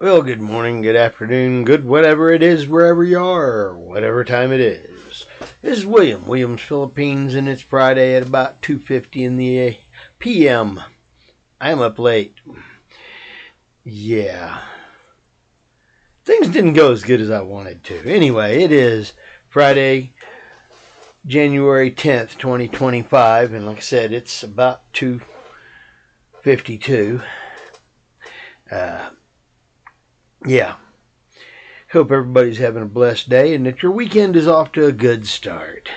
Well, good morning, good afternoon, good whatever it is, wherever you are, whatever time it is. This is Williams Philippines, and it's Friday at about 2:50 in the p.m. I'm up late. Yeah. Things didn't go as good as I wanted to. Anyway, it is Friday, January 10th, 2025, and like I said, it's about 2:52. Yeah. Hope everybody's having a blessed day and that your weekend is off to a good start.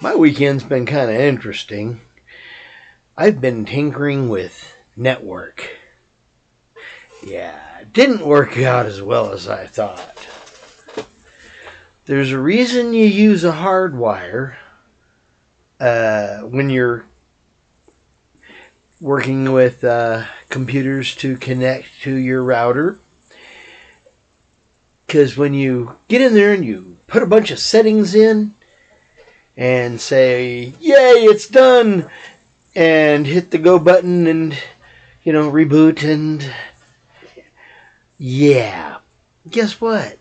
My weekend's been kind of interesting. I've been tinkering with network. Yeah, it didn't work out as well as I thought. There's a reason you use a hard wire when you're working with computers to connect to your router. Because when you get in there and you put a bunch of settings in and say, yay, it's done, and hit the go button and, reboot and, yeah, guess what?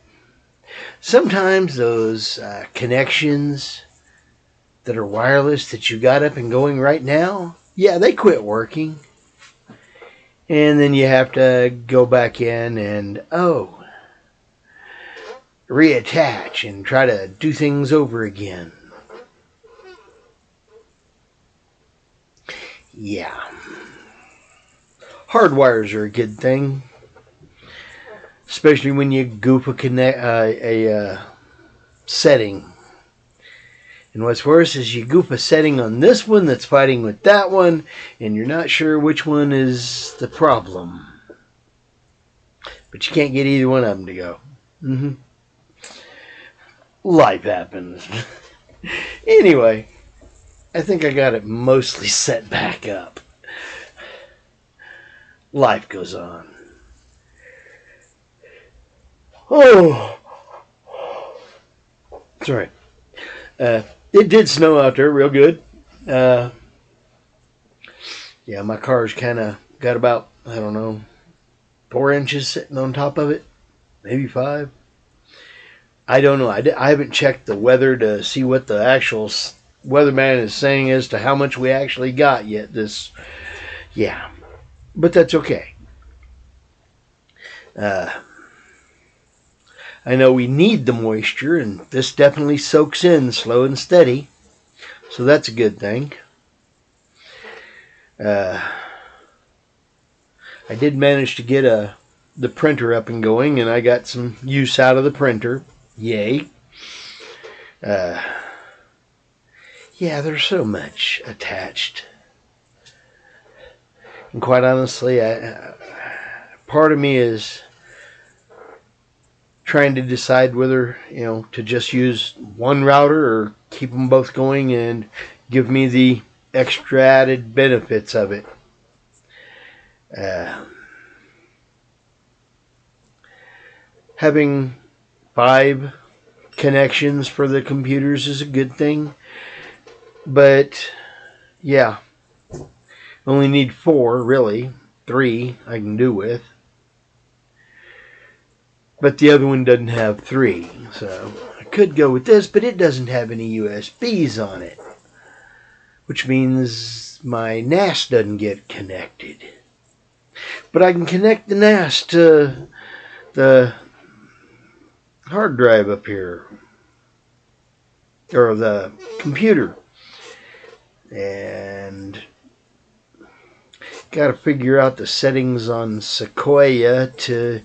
Sometimes those connections that are wireless that you got up and going right now, yeah, they quit working. And then you have to go back in and, reattach and try to do things over again. Yeah. Hard wires are a good thing, especially when you goof a setting. And what's worse is you goof a setting on this one that's fighting with that one, and you're not sure which one is the problem. But you can't get either one of them to go. Life happens. Anyway, I think I got it mostly set back up. Life goes on. Oh, that's right. It did snow out there real good. Yeah, my car's kind of got about, 4 inches sitting on top of it. Maybe 5. I don't know. I haven't checked the weather to see what the actual weatherman is saying as to how much we actually got yet. Yeah. But that's okay. I know we need the moisture, and this definitely soaks in slow and steady. So that's a good thing. I did manage to get the printer up and going, and I got some use out of the printer. Yay. Yeah, there's so much attached. And quite honestly, part of me is trying to decide whether, to just use one router or keep them both going and give me the extra added benefits of it. Having 5 connections for the computers is a good thing, but yeah, only need 4 really. 3 I can do with, but the other one doesn't have 3, so I could go with this, but it doesn't have any USBs on it, which means my NAS doesn't get connected. But I can connect the NAS to the hard drive up here, or the computer, and got to figure out the settings on Sequoia to,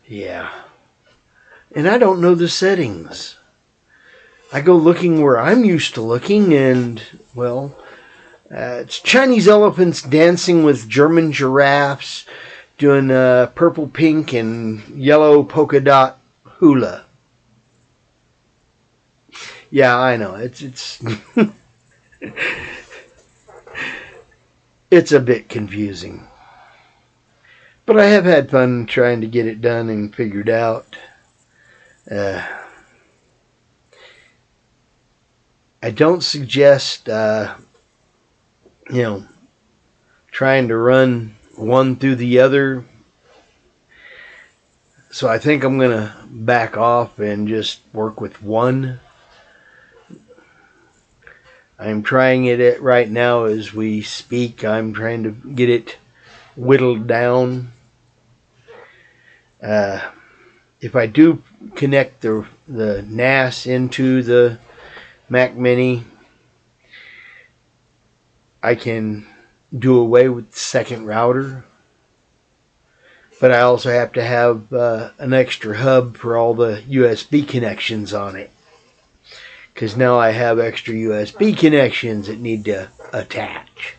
yeah, and I don't know the settings. I go looking where I'm used to looking, and well, it's Chinese elephants dancing with German giraffes, doing purple, pink, and yellow polka dot hula. Yeah, I know. It's it's a bit confusing. But I have had fun trying to get it done and figured out. I don't suggest, trying to run one through the other. So I think I'm going to back off and just work with one. I'm trying it right now as we speak. I'm trying to get it whittled down. If I do connect the NAS into the Mac Mini, I can do away with the second router. But I also have to have an extra hub for all the USB connections on it. Because now I have extra USB connections that need to attach.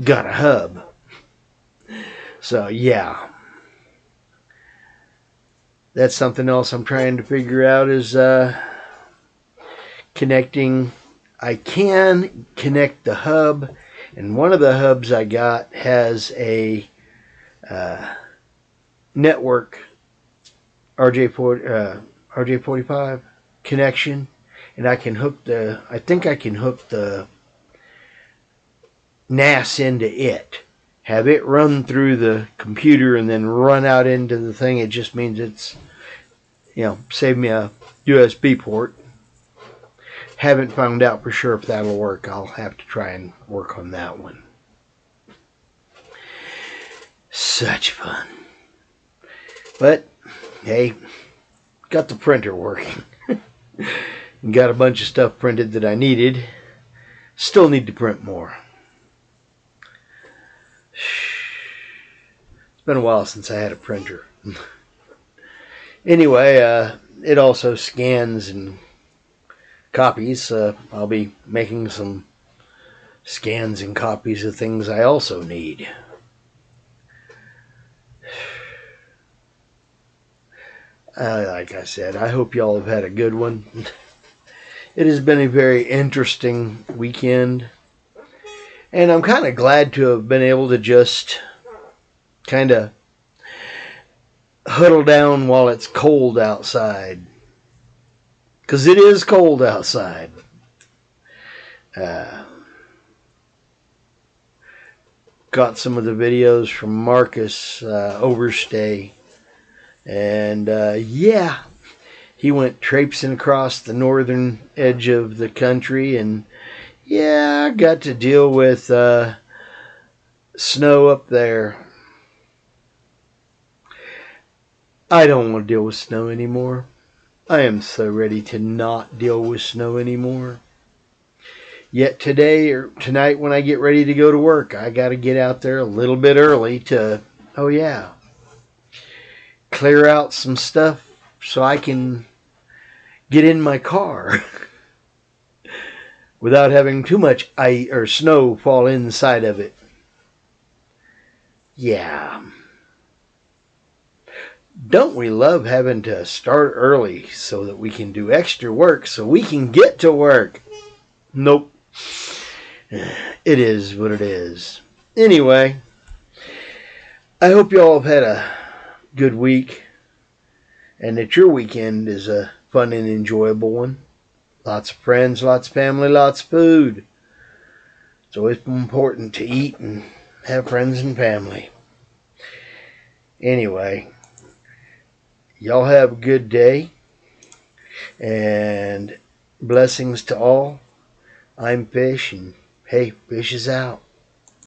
Got a hub. So yeah. That's something else I'm trying to figure out is connecting. I can connect the hub. And one of the hubs I got has a network RJ45 connection, and I think I can hook the NAS into it, have it run through the computer and then run out into the thing. It just means it's, save me a USB port. Haven't found out for sure if that'll work. I'll have to try and work on that one. Such fun. But, hey, got the printer working. Got a bunch of stuff printed that I needed. Still need to print more. It's been a while since I had a printer. Anyway, it also scans and copies. I'll be making some scans and copies of things I also need. Like I said, I hope y'all have had a good one. It has been a very interesting weekend. And I'm kind of glad to have been able to just kind of huddle down while it's cold outside. Because it is cold outside. Got some of the videos from Marcus Overstay. And yeah, he went traipsing across the northern edge of the country, and yeah, I got to deal with snow up there. I don't want to deal with snow anymore. I am so ready to not deal with snow anymore. Yet today or tonight when I get ready to go to work, I got to get out there a little bit early to, clear out some stuff so I can get in my car without having too much ice or snow fall inside of it. Yeah. Don't we love having to start early so that we can do extra work so we can get to work? Nope. It is what it is. Anyway, I hope you all have had a good week and that your weekend is a fun and enjoyable one. Lots of friends, lots of family, lots of food. It's always important to eat and have friends and family. Anyway, y'all have a good day and blessings to all. I'm Fish, and hey, Fish is out.